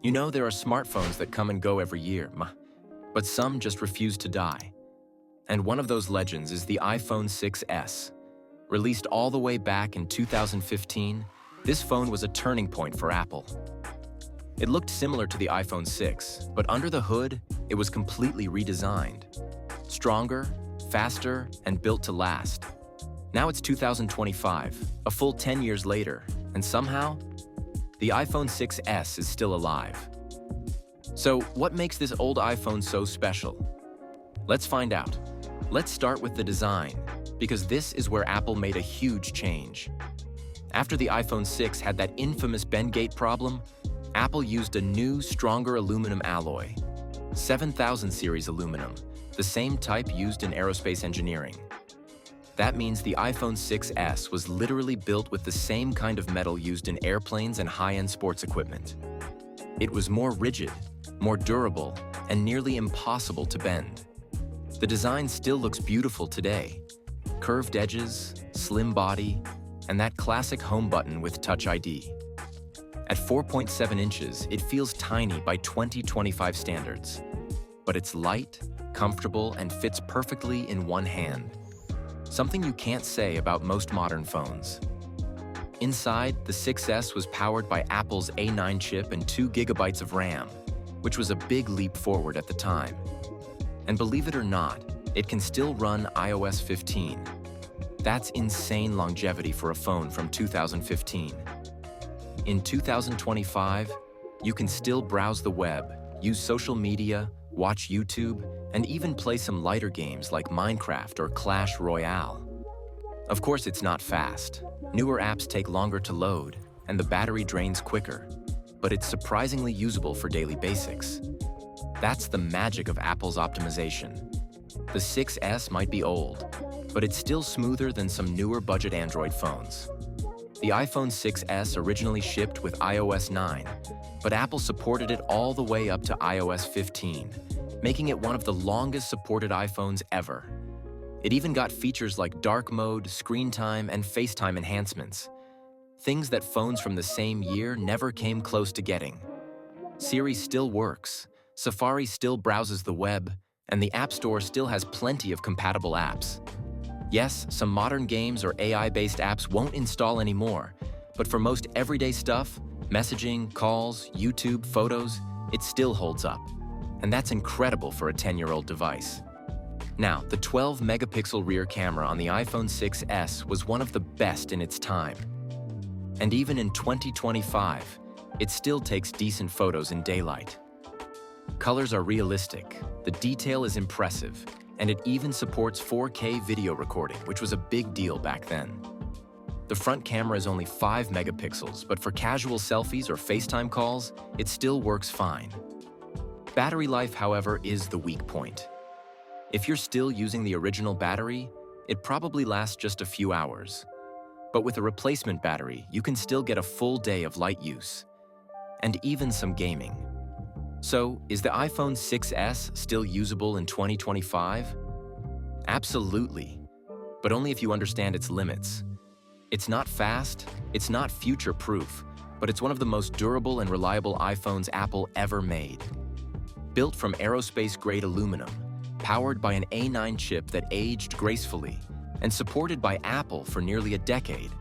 You know, there are smartphones that come and go every year, but some just refuse to die. And one of those legends is the iPhone 6s. Released all the way back in 2015, this phone was a turning point for Apple. It looked similar to the iPhone 6, but under the hood, it was completely redesigned. Stronger, faster, and built to last. Now it's 2025, a full 10 years later, and somehow, the iPhone 6s is still alive. So, what makes this old iPhone so special? Let's find out. Let's start with the design, because this is where Apple made a huge change. After the iPhone 6 had that infamous bend-gate problem, Apple used a new, stronger aluminum alloy, 7000 series aluminum, the same type used in aerospace engineering. That means the iPhone 6s was literally built with the same kind of metal used in airplanes and high-end sports equipment. It was more rigid, more durable, and nearly impossible to bend. The design still looks beautiful today. Curved edges, slim body, and that classic home button with Touch ID. At 4.7 inches, it feels tiny by 2025 standards. But it's light, comfortable, and fits perfectly in one hand. Something you can't say about most modern phones. Inside, the 6s was powered by Apple's A9 chip and 2 GB of RAM, which was a big leap forward at the time. And believe it or not, it can still run iOS 15. That's insane longevity for a phone from 2015. In 2025, you can still browse the web, use social media, watch YouTube, and even play some lighter games like Minecraft or Clash Royale. Of course, it's not fast. Newer apps take longer to load, and the battery drains quicker, but it's surprisingly usable for daily basics. That's the magic of Apple's optimization. The 6s might be old, but it's still smoother than some newer budget Android phones. The iPhone 6s originally shipped with iOS 9, but Apple supported it all the way up to iOS 15, making it one of the longest supported iPhones ever. It even got features like dark mode, screen time, and FaceTime enhancements. Things that phones from the same year never came close to getting. Siri still works, Safari still browses the web, and the App Store still has plenty of compatible apps. Yes, some modern games or AI-based apps won't install anymore, but for most everyday stuff, messaging, calls, YouTube, photos, it still holds up. And that's incredible for a 10-year-old device. Now, the 12-megapixel rear camera on the iPhone 6s was one of the best in its time. And even in 2025, it still takes decent photos in daylight. Colors are realistic, the detail is impressive, and it even supports 4K video recording, which was a big deal back then. The front camera is only 5 megapixels, but for casual selfies or FaceTime calls, it still works fine. Battery life, however, is the weak point. If you're still using the original battery, it probably lasts just a few hours. But with a replacement battery, you can still get a full day of light use, and even some gaming. So, is the iPhone 6s still usable in 2025? Absolutely, but only if you understand its limits. It's not fast, it's not future-proof, but it's one of the most durable and reliable iPhones Apple ever made. Built from aerospace-grade aluminum, powered by an A9 chip that aged gracefully, and supported by Apple for nearly a decade,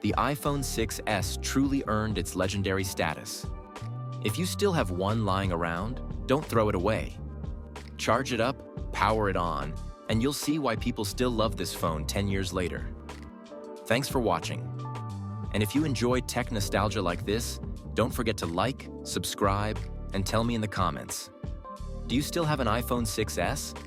the iPhone 6s truly earned its legendary status. If you still have one lying around, don't throw it away. Charge it up, power it on, and you'll see why people still love this phone 10 years later. Thanks for watching. And if you enjoy tech nostalgia like this, don't forget to like, subscribe, and tell me in the comments. Do you still have an iPhone 6s?